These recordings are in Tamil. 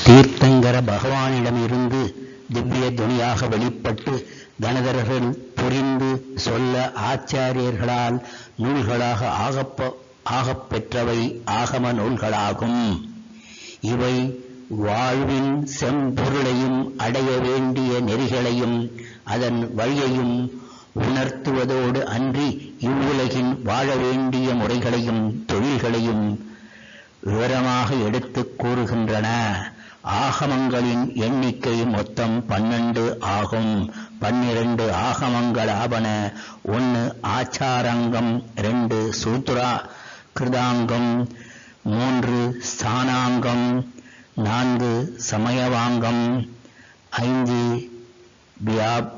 தீர்த்தங்கர பகவானிடமிருந்து திவ்ய துணியாக வெளிப்பட்டு கணதரர்கள் புரிந்து சொல்ல ஆச்சாரியர்களால் நூல்களாக ஆகப்பெற்றவை ஆகம நூல்களாகும். இவை வாழ்வின் செம்பொருளையும் அடைய வேண்டிய நெறிகளையும் அதன் வழியையும் உணர்த்துவதோடு அன்றி இவ்வுலகின் வாழ வேண்டிய முறைகளையும் தொழில்களையும் விவரமாக எடுத்துக் கூறுகின்றன. ஆகமங்களின் எண்ணிக்கை மொத்தம் 12 ஆகும். 12 ஆகமங்களாவன: 1 ஆச்சாரங்கம், 2 சூத்ரா கிருதாங்கம், 3 ஸ்தானாங்கம், 4 சமயவாங்கம், 5 வியாப்ரஞ்சபதி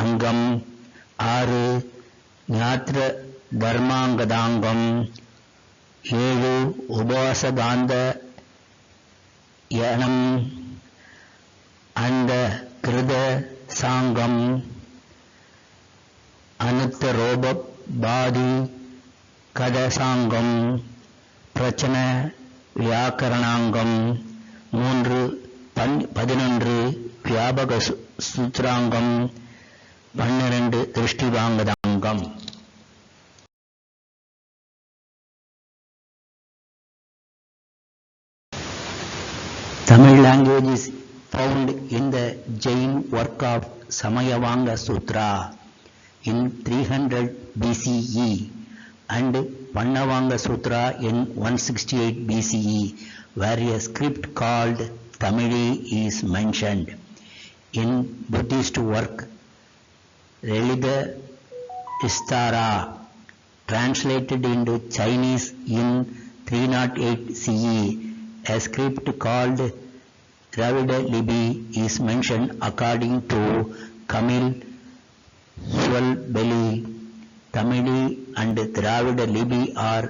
அங்கம், 6 ஞாத்ர தர்மாங்கதாங்கம், 7 உபாசகாந்த யனம் அந்த கிருத சாங்கம், அனுத்தரோபாதி கதசாங்கம், பிரச்சன வியாக்கரணாங்கம், 11 வியாபக சூத்ராங்கம், 12 திருஷ்டிவாங்கதாங்கம். Tamil language is found in the Jain work of Samayavanga Sutra in 300 BCE and Pannavanga Sutra in 168 BCE, where a script called Tamili is mentioned. In Buddhist work Relida Istara, translated into Chinese in 308 CE, a script called Dravida Lipi is mentioned according to Kamil Swalbeli. Tamili and Dravida Lipi are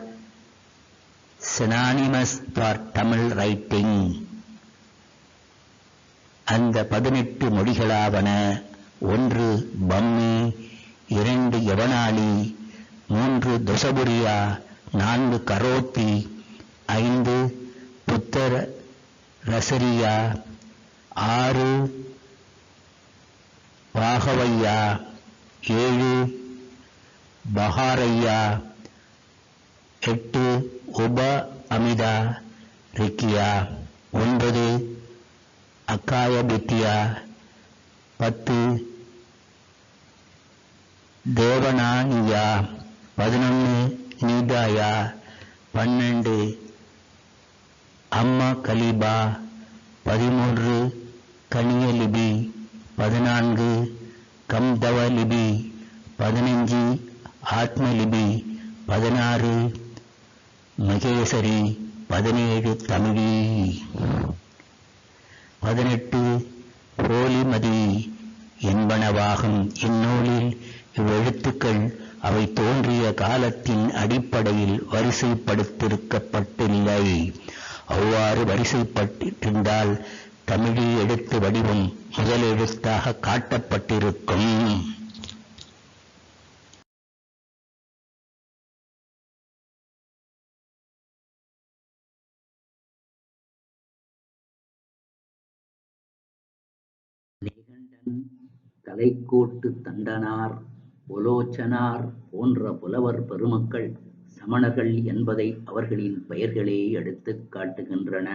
synonymous for Tamil writing. அந்த 18 மொழிகளாவன: 1 பம்மி, 2 யவனாளி, 3 துசபுரியா, 4 கரோத்தி, 5 புத்தர ரசரியா, 6 பாகவையா, 7 பஹாரையா, 8 உப அமிதா ரிக்கியா, 9 அக்காயபித்தியா, 10 தேவனானியா, 11 நீதாயா, 12 அம்மா கலிபா, 13 கனியலிபி, 14 கம்தவலிபி, 15 ஆத்மலிபி, 16 மகேசரி, 17 தமிழி, 18 போலிமதி என்பனவாகும். இந்நூலில் இவ்வெழுத்துக்கள் அவை தோன்றிய காலத்தின் அடிப்படையில் வரிசைப்படுத்திருக்கப்பட்டில்லை. அவ்வாறு வரிசைப்பட்டிருந்தால் தமிழி எழுத்து வடிவம் முதல் எழுத்தாக காட்டப்பட்டிருக்கும். நிகண்டன், கலைக்கோட்டு தண்டனார், உலோச்சனார் போன்ற புலவர் பெருமக்கள் சமணர்கள் என்பதை அவர்களின் பெயர்களே எடுத்துக் காட்டுகின்றன.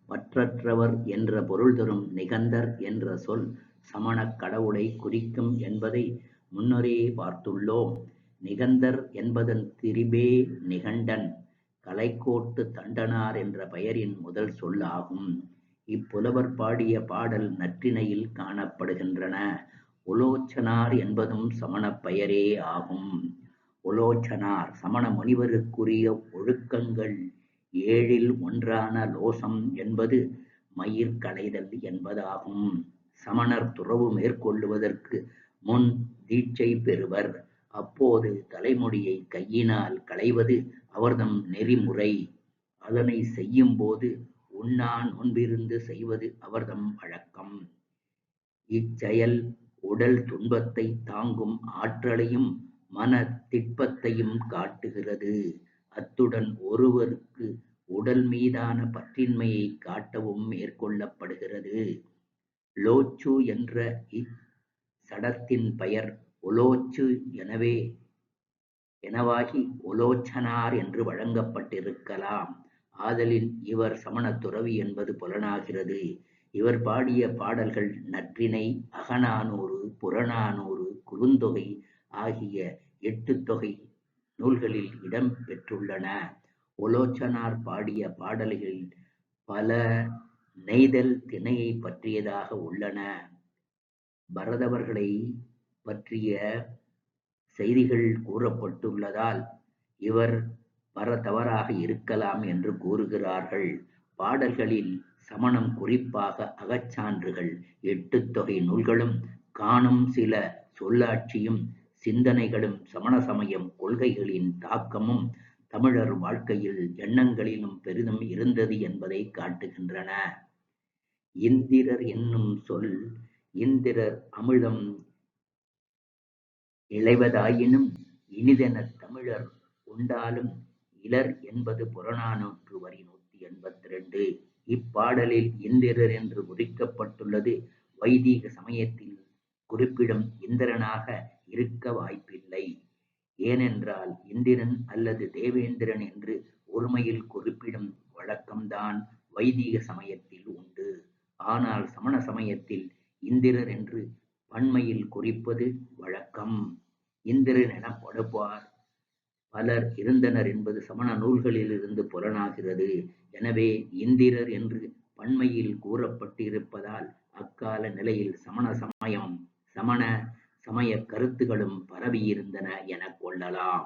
பற்றற்றவர் என்ற பொருள் தரும் நிகந்தர் என்ற சொல் சமணக் கடவுளை குறிக்கும் என்பதை முன்னரே பார்த்துள்ளோம். நிகந்தர் என்பதன் திரிபே நிகண்டன், கலைக்கோட்டு தண்டனார் என்ற பெயரின் முதல் சொல் ஆகும். இப்புலவர் பாடிய பாடல் நற்றிணையில் காணப்படுகின்றன. உலோச்சனார் என்பதும் சமணப் பெயரே ஆகும். உலோச்சனார் சமண முனிவருக்குரிய ஒழுக்கங்கள் 7ல் ஒன்றான லோசம் என்பது மயிர் களைதல் என்பதாகும். சமணர் துறவு மேற்கொள்ளுவதற்கு முன் தீட்சை பெறுவர். அப்போது தலைமுடியை கையினால் களைவது அவர்தம் நெறிமுறை. அதனை செய்யும்போது உண்ணா நோன்பிருந்து செய்வது அவர்தம் வழக்கம். இச்செயல் உடல் துன்பத்தை தாங்கும் ஆற்றலையும் மன திட்பத்தையும் காட்டுகிறது. அத்துடன் ஒருவருக்கு உடல் மீதான பற்றின்மையைக் காட்டவும் மேற்கொள்ளப்படுகிறது. லோச்சு என்ற இச்சடத்தின் பெயர் உலோச்சு எனவாகி உலோச்சனார் என்று வழங்கப்பட்டிருக்கலாம். ஆதலின் இவர் சமணத் துறவி என்பது புலனாகிறது. இவர் பாடிய பாடல்கள் நற்றிணை, அகநானூறு, புறநானூறு, குறுந்தொகை ஆகிய 8 தொகை நூல்களில் இடம் பெற்றுள்ளன. உலோச்சனார் பாடிய பாடல்களில் பல நெய்தல் திணையைப் பற்றியதாக உள்ளன. பரதவர்களைப் பற்றிய செய்திகள் கூறப்பட்டுள்ளதால் இவர் பரதவராக இருக்கலாம் என்று கூறுகிறார்கள். பாடல்களில் சமணம், குறிப்பாக அகச்சான்றுகள் 8 தொகை நூல்களும் காணும் சில சொல்லாட்சியும் சிந்தனைகளும் சமண சமயம் கொள்கைகளின் தாக்கமும் தமிழர் வாழ்க்கையில் எண்ணங்களிலும் பெரிதும் இருந்தது என்பதைக் காட்டுகின்றன. இந்திரர் என்னும் சொல் இந்திரர் அமிழ்தம் இளைவதாயினும் இனிதெனத் தமிழர் உண்டாலும் இலர் என்பது புறநானூற்று வரி 182. இப்பாடலில் இந்திரர் என்று குறிக்கப்பட்டுள்ளது வைதீக சமயத்தில் குறிப்பிடும் இந்திரனாக இருக்க வாய்ப்பில்லை. ஏனென்றால் இந்திரன் அல்லது தேவேந்திரன் என்று ஒருமையில் குறிப்பிடும் வழக்கம்தான் வைதீக சமயத்தில் உண்டு. ஆனால் சமண சமயத்தில் இந்திரர் என்று பன்மையில் குறிப்பது வழக்கம். இந்திரன் எனப்படுவார் பலர் இருந்தனர் என்பது சமண நூல்களிலிருந்து புலனாகிறது. எனவே இந்திரர் என்று பன்மையில் கூறப்பட்டிருப்பதால் அக்கால நிலையில் சமண சமயக் கருத்துகளும் பரவியிருந்தன எனக் கொள்ளலாம்.